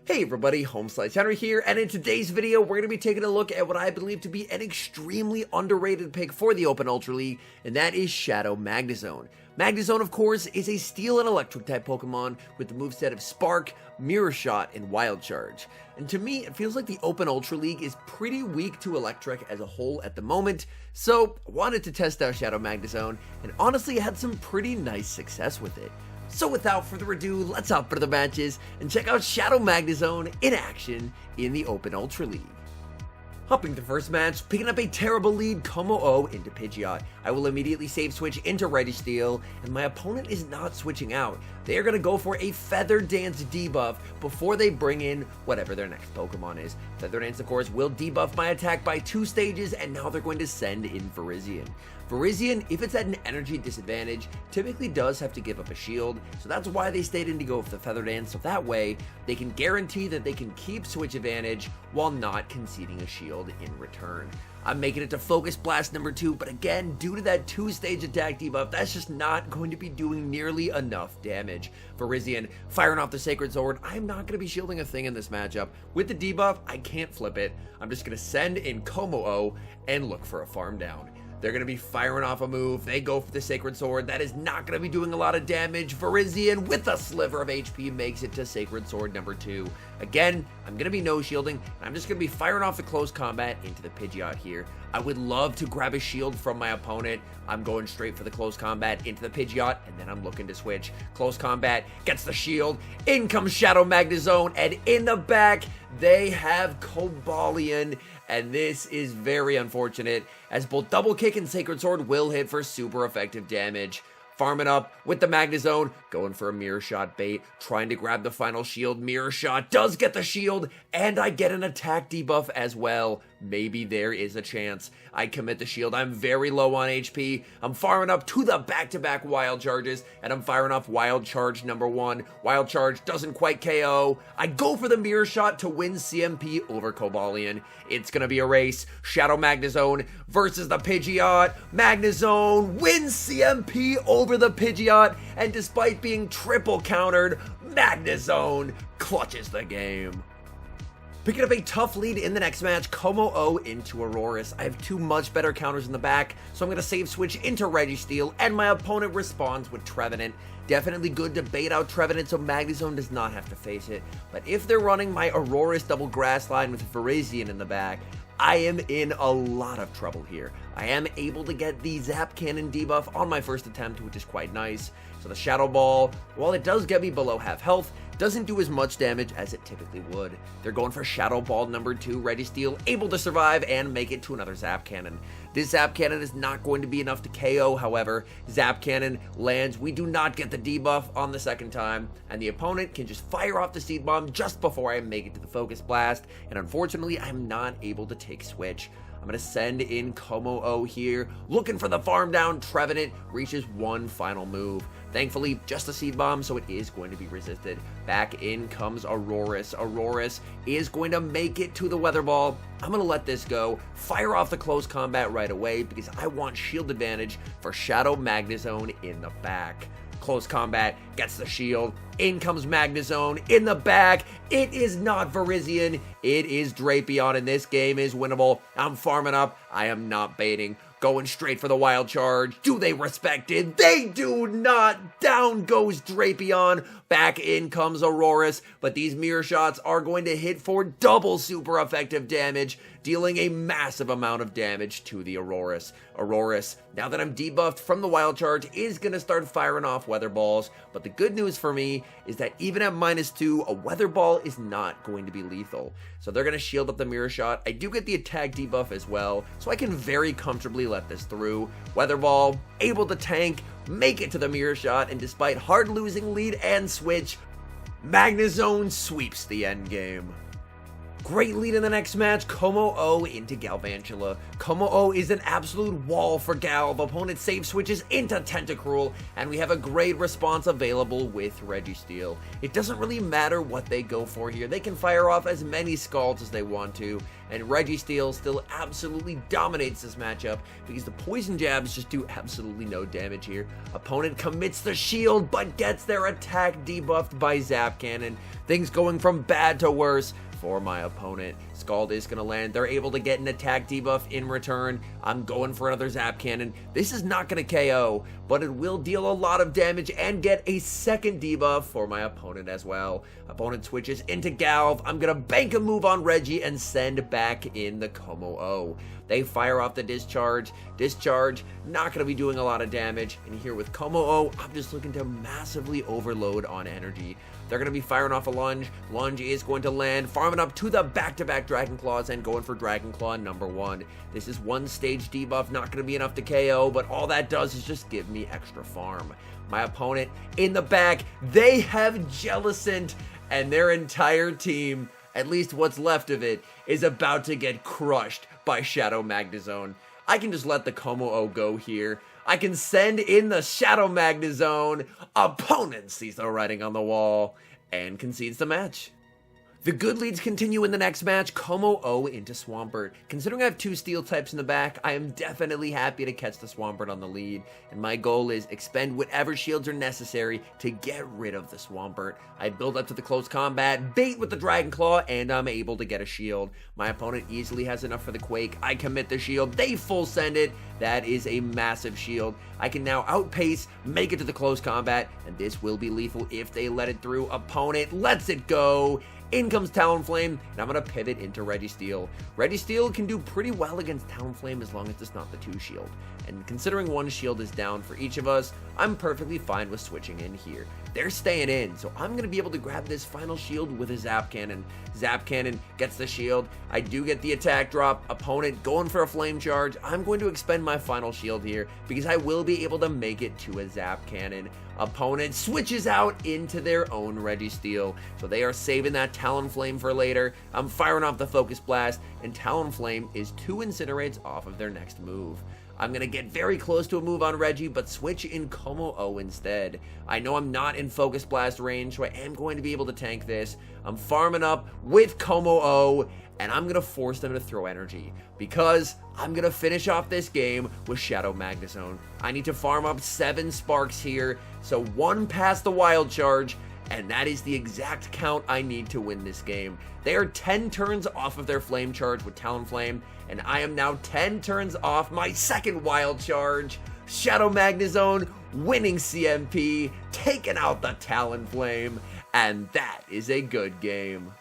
Hey everybody, HomeSliceHenry here, and in today's video, we're going to be taking a look at what I believe to be an extremely underrated pick for the Open Ultra League, and that is Shadow MAGNEZONE. MAGNEZONE, of course, is a Steel and Electric type Pokemon with the moveset of Spark, Mirror Shot, and Wild Charge. And to me, it feels like the Open Ultra League is pretty weak to Electric as a whole at the moment, so I wanted to test out Shadow MAGNEZONE, and honestly had some pretty nice success with it. So without further ado, let's hop into the matches and check out Shadow MAGNEZONE in action in the Open Ultra League. Hopping to the first match, picking up a terrible lead Como-O into Pidgeot. I will immediately save switch into Registeel, and my opponent is not switching out. They are going to go for a Feather Dance debuff before they bring in whatever their next Pokemon is. Feather Dance, of course, will debuff my attack by 2 stages, and now they're going to send in Virizion. Virizion, if it's at an energy disadvantage, typically does have to give up a shield, so that's why they stayed in to go for the Feather Dance, so that way they can guarantee that they can keep switch advantage while not conceding a shield in return. I'm making it to Focus Blast number 2, but again, due to that 2-stage attack debuff, that's just not going to be doing nearly enough damage. Virizion, firing off the Sacred Sword, I'm not going to be shielding a thing in this matchup. With the debuff, I can't flip it. I'm just going to send in Como-O and look for a farm down. They're going to be firing off a move. They go for the Sacred Sword. That is not going to be doing a lot of damage. Virizion, with a sliver of HP, makes it to Sacred Sword number 2. Again, I'm going to be no-shielding, and I'm just going to be firing off the Close Combat into the Pidgeot here. I would love to grab a shield from my opponent. I'm going straight for the Close Combat into the Pidgeot, and then I'm looking to switch. Close Combat gets the shield. In comes Shadow MAGNEZONE, and in the back, they have Cobalion. And this is very unfortunate, as both Double Kick and Sacred Sword will hit for super effective damage. Farming up with the MAGNEZONE, going for a Mirror Shot bait, trying to grab the final shield. Mirror Shot does get the shield, and I get an attack debuff as well. Maybe there is a chance. I commit the shield. I'm very low on HP. I'm farming up to the back-to-back Wild Charges, and I'm firing off Wild Charge number 1. Wild Charge doesn't quite KO. I go for the Mirror Shot to win CMP over Cobalion. It's going to be a race. Shadow MAGNEZONE versus the Pidgeot. MAGNEZONE wins CMP over the Pidgeot, and despite being triple countered, MAGNEZONE clutches the game. Picking up a tough lead in the next match, Como-O into Aurorus. I have 2 much better counters in the back, so I'm going to save switch into Registeel, and my opponent responds with Trevenant. Definitely good to bait out Trevenant so MAGNEZONE does not have to face it, but if they're running my Aurorus double grass line with Virizion in the back, I am in a lot of trouble here. I am able to get the Zap Cannon debuff on my first attempt, which is quite nice. So the Shadow Ball, while it does get me below half health, doesn't do as much damage as it typically would. They're going for Shadow Ball number 2, Registeel, able to survive and make it to another Zap Cannon. This Zap Cannon is not going to be enough to KO, however. Zap Cannon lands, we do not get the debuff on the second time, and the opponent can just fire off the Seed Bomb just before I make it to the Focus Blast, and unfortunately, I'm not able to take switch. I'm going to send in Como-O here, looking for the farm down. Trevenant reaches one final move. Thankfully, just a Seed Bomb, so it is going to be resisted. Back in comes Aurorus. Aurorus is going to make it to the Weather Ball. I'm going to let this go, fire off the Close Combat right away, because I want shield advantage for Shadow MAGNEZONE in the back. Close Combat gets the shield. In comes MAGNEZONE in the back. It is not Virizion. It is Drapion, and this game is winnable. I'm farming up. I am not baiting. Going straight for the Wild Charge. Do they respect it? They do not. Down goes Drapion. Back in comes Aurorus, but these Mirror Shots are going to hit for double super effective damage, dealing a massive amount of damage to the Aurorus. Aurorus, now that I'm debuffed from the Wild Charge, is going to start firing off Weather Balls, but the good news for me is that even at -2, a Weather Ball is not going to be lethal. So they're going to shield up the Mirror Shot. I do get the attack debuff as well, so I can very comfortably let this through. Weather Ball, able to tank, make it to the Mirror Shot, and despite hard losing lead and switch, MAGNEZONE sweeps the end game. Great lead in the next match, Como-O into Galvantula. Como-O is an absolute wall for Galv. Opponent save switches into Tentacruel, and we have a great response available with Registeel. It doesn't really matter what they go for here. They can fire off as many Scalds as they want to, and Registeel still absolutely dominates this matchup because the poison jabs just do absolutely no damage here. Opponent commits the shield, but gets their attack debuffed by Zap Cannon. Things going from bad to worse for my opponent. Scald is going to land. They're able to get an attack debuff in return. I'm going for another Zap Cannon. This is not going to KO, but it will deal a lot of damage and get a second debuff for my opponent as well. Opponent switches into Galv. I'm going to bank a move on Reggie and send back in the Como-O. They fire off the Discharge. Discharge, not going to be doing a lot of damage. And here with Como-O, I'm just looking to massively overload on energy. They're going to be firing off a Lunge. Lunge is going to land, farming up to the back-to-back Dragon Claws and going for Dragon Claw number 1. This is one stage debuff, not going to be enough to KO, but all that does is just give me extra farm. My opponent in the back, they have Jellicent, and their entire team, at least what's left of it, is about to get crushed by Shadow Magnezone. I can just let the Como-O go here. I can send in the Shadow Magnezone. Opponent sees the writing on the wall and concedes the match. The good leads continue in the next match, Como-O into Swampert. Considering I have 2 steel types in the back, I am definitely happy to catch the Swampert on the lead, and my goal is expend whatever shields are necessary to get rid of the Swampert. I build up to the close combat, bait with the Dragon Claw, and I'm able to get a shield. My opponent easily has enough for the Quake. I commit the shield, they full send it. That is a massive shield. I can now outpace, make it to the close combat, and this will be lethal if they let it through. Opponent lets it go. In comes Talonflame, and I'm going to pivot into Registeel. Registeel can do pretty well against Talonflame as long as it's not the 2 shield. And considering 1 shield is down for each of us, I'm perfectly fine with switching in here. They're staying in, so I'm going to be able to grab this final shield with a Zap Cannon. Zap Cannon gets the shield. I do get the attack drop. Opponent going for a Flame Charge. I'm going to expend my final shield here because I will be able to make it to a Zap Cannon. Opponent switches out into their own Registeel, so they are saving that Talonflame for later. I'm firing off the Focus Blast, and Talonflame is 2 Incinerates off of their next move. I'm going to get very close to a move on Reggie, but switch in Como-O instead. I know I'm not in Focus Blast range, so I am going to be able to tank this. I'm farming up with Como-O, and I'm going to force them to throw energy, because I'm going to finish off this game with Shadow Magnezone. I need to farm up 7 Sparks here, so 1 past the Wild Charge, and that is the exact count I need to win this game. They are 10 turns off of their Flame Charge with Talonflame, and I am now 10 turns off my second Wild Charge. Shadow Magnezone winning CMP, taking out the Talonflame, and that is a good game.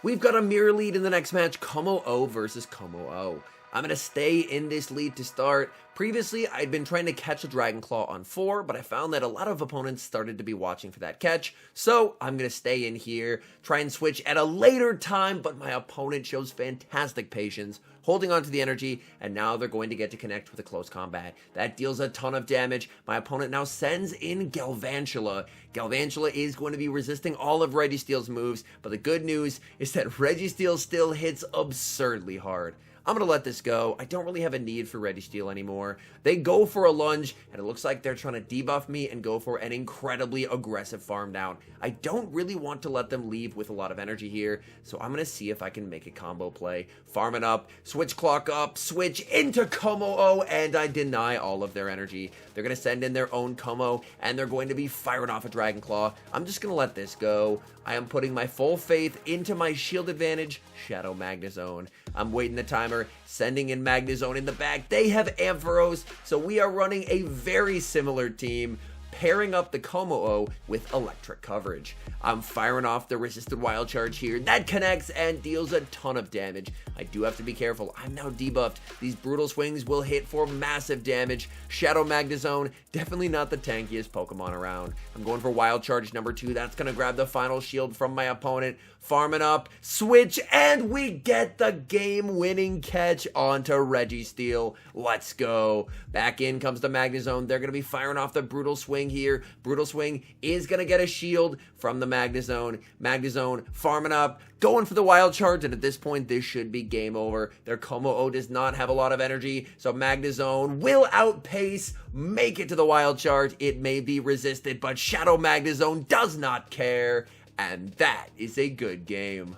We've got a mirror lead in the next match, Como-O versus Como-O. I'm going to stay in this lead to start. Previously, I'd been trying to catch a Dragon Claw on 4, but I found that a lot of opponents started to be watching for that catch, so I'm going to stay in here, try and switch at a later time, but my opponent shows fantastic patience, holding on to the energy, and now they're going to get to connect with a close combat. That deals a ton of damage. My opponent now sends in Galvantula. Galvantula is going to be resisting all of Registeel's moves, but the good news is that Registeel still hits absurdly hard. I'm going to let this go. I don't really have a need for Registeel anymore. They go for a lunge, and it looks like they're trying to debuff me and go for an incredibly aggressive farm down. I don't really want to let them leave with a lot of energy here, so I'm going to see if I can make a combo play. Farm it up, switch clock up, switch into Como-O, and I deny all of their energy. They're going to send in their own Como, and they're going to be firing off a Dragon Claw. I'm just going to let this go. I am putting my full faith into my shield advantage, Shadow Magnezone. I'm waiting the timer, sending in Magnezone in the back. They have Ampharos, so we are running a very similar team, pairing up the Como-O with electric coverage. I'm firing off the resisted Wild Charge here. That connects and deals a ton of damage. I do have to be careful. I'm now debuffed. These brutal swings will hit for massive damage. Shadow Magnezone, definitely not the tankiest Pokemon around. I'm going for Wild Charge number 2. That's going to grab the final shield from my opponent. Farming up, switch, and we get the game-winning catch onto Registeel. Let's go. Back in comes the Magnezone. They're going to be firing off the brutal swing Swing here. Brutal Swing is going to get a shield from the Magnezone. Magnezone farming up, going for the Wild Charge, and at this point, this should be game over. Their Como-O does not have a lot of energy, so Magnezone will outpace, make it to the Wild Charge. It may be resisted, but Shadow Magnezone does not care, and that is a good game.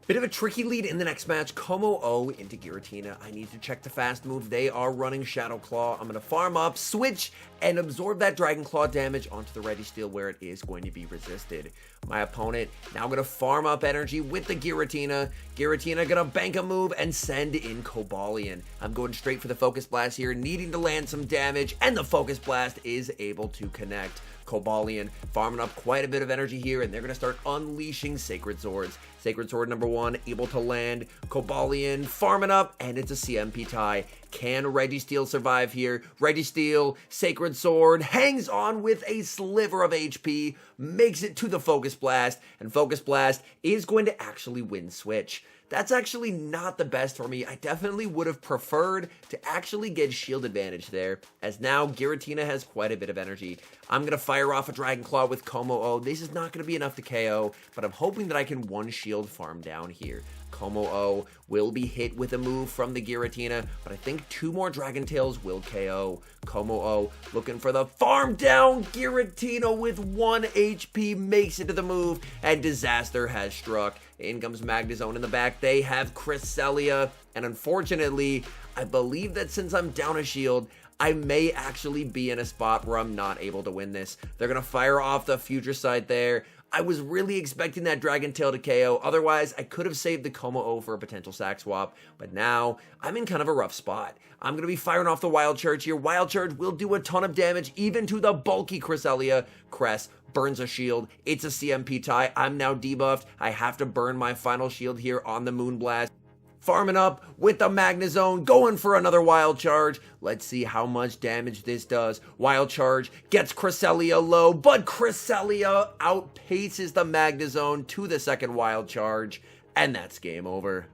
Bit of a tricky lead in the next match. Como-O into Giratina. I need to check the fast move. They are running Shadow Claw. I'm going to farm up, switch, and absorb that Dragon Claw damage onto the Registeel where it is going to be resisted. My opponent now going to farm up energy with the Giratina. Giratina going to bank a move and send in Cobalion. I'm going straight for the Focus Blast here, needing to land some damage, and the Focus Blast is able to connect. Cobalion farming up quite a bit of energy here, and they're going to start unleashing Sacred Swords. Sacred Sword number 1 able to land. Cobalion farming up, and it's a CMP tie. Can Registeel survive here? Registeel, Sacred Sword, hangs on with a sliver of HP, makes it to the Focus Blast, and Focus Blast is going to actually win switch. That's actually not the best for me. I definitely would have preferred to actually get shield advantage there, as now Giratina has quite a bit of energy. I'm going to fire off a Dragon Claw with Como-O. This is not going to be enough to KO, but I'm hoping that I can one shield farm down here. Como-O will be hit with a move from the Giratina, but I think 2 more Dragon Tails will KO. Como-O looking for the farm down. Giratina with 1 HP makes it to the move, and disaster has struck. In comes Magnezone in the back. They have Cresselia, and unfortunately, I believe that since I'm down a shield, I may actually be in a spot where I'm not able to win this. They're going to fire off the Future Sight there. I was really expecting that Dragon Tail to KO. Otherwise, I could have saved the Como-O for a potential sack swap. But now, I'm in kind of a rough spot. I'm going to be firing off the Wild Charge here. Wild Charge will do a ton of damage, even to the bulky Cresselia. Cress burns a shield. It's a CMP tie. I'm now debuffed. I have to burn my final shield here on the Moonblast. Farming up with the Magnezone, going for another Wild Charge. Let's see how much damage this does. Wild Charge gets Cresselia low, but Cresselia outpaces the Magnezone to the second Wild Charge, and that's game over.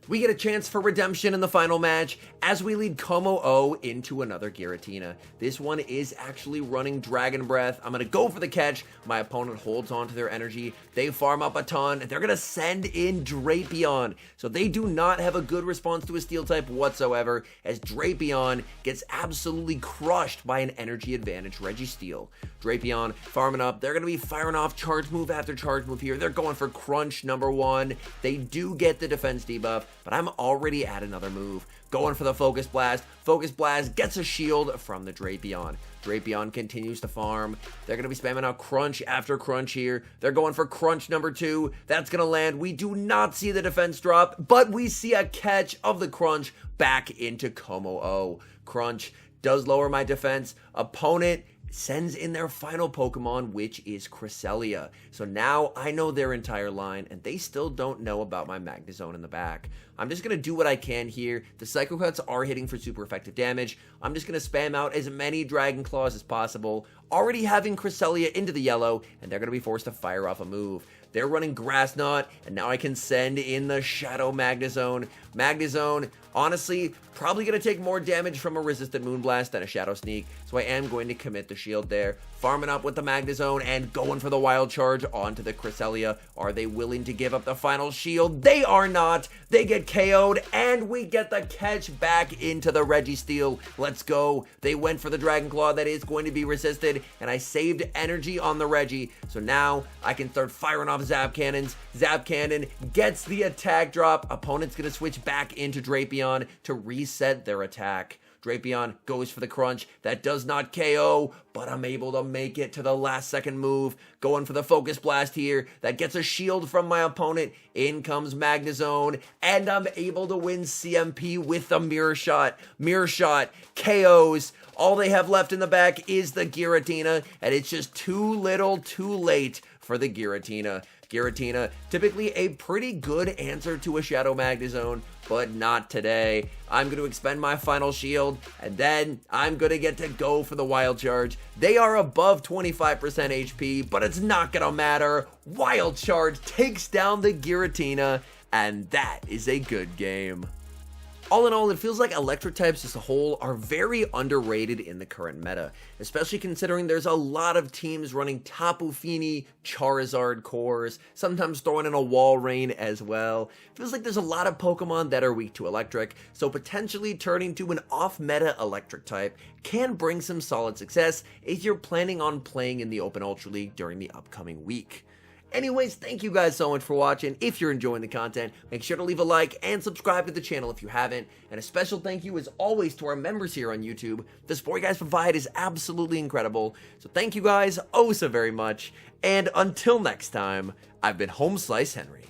We get a chance for redemption in the final match as we lead Como-O into another Giratina. This one is actually running Dragon Breath. I'm going to go for the catch. My opponent holds on to their energy. They farm up a ton. They're going to send in Drapion. So they do not have a good response to a Steel type whatsoever, as Drapion gets absolutely crushed by an energy advantage Registeel. Drapion farming up. They're going to be firing off charge move after charge move here. They're going for Crunch number 1. They do get the defense debuff, but I'm already at another move. Going for the Focus Blast. Focus Blast gets a shield from the Drapion. Drapion continues to farm. They're going to be spamming out Crunch after Crunch here. They're going for Crunch number 2. That's going to land. We do not see the defense drop, but we see a catch of the Crunch back into Como-O. Crunch does lower my defense. Opponent sends in their final Pokemon, which is Cresselia. So now I know their entire line, and they still don't know about my Magnezone in the back. I'm just going to do what I can here. The Psycho Cuts are hitting for super effective damage. I'm just going to spam out as many Dragon Claws as possible, already having Cresselia into the yellow, and they're going to be forced to fire off a move. They're running Grass Knot, and now I can send in the Shadow Magnezone. Magnezone, honestly, probably going to take more damage from a Resistant Moonblast than a Shadow Sneak, so I am going to commit the shield there. Farming up with the Magnezone and going for the Wild Charge onto the Cresselia. Are they willing to give up the final shield? They are not. They get KO'd, and we get the catch back into the Registeel. Let's go. They went for the Dragon Claw that is going to be resisted, and I saved energy on the Regi, so now I can start firing off Zap Cannons. Zap Cannon gets the attack drop. Opponent's going to switch back into Drapion to reset their attack. Drapion goes for the Crunch. That does not KO, but I'm able to make it to the last second move. Going for the Focus Blast here. That gets a shield from my opponent. In comes Magnezone, and I'm able to win CMP with the Mirror Shot. Mirror Shot KOs. All they have left in the back is the Giratina, and it's just too little too late for the Giratina. Giratina, typically a pretty good answer to a Shadow Magnezone, but not today. I'm going to expend my final shield, and then I'm going to get to go for the Wild Charge. They are above 25% HP, but it's not going to matter. Wild Charge takes down the Giratina, and that is a good game. All in all, it feels like electric types as a whole are very underrated in the current meta, especially considering there's a lot of teams running Tapu Fini, Charizard cores, sometimes throwing in a Walrein as well. Feels like there's a lot of Pokemon that are weak to electric, so potentially turning to an off-meta electric type can bring some solid success if you're planning on playing in the Open Ultra League during the upcoming week. Anyways, thank you guys so much for watching. If you're enjoying the content, make sure to leave a like and subscribe to the channel if you haven't. And a special thank you as always to our members here on YouTube. The support you guys provide is absolutely incredible. So thank you guys oh so very much. And until next time, I've been HomeSliceHenry.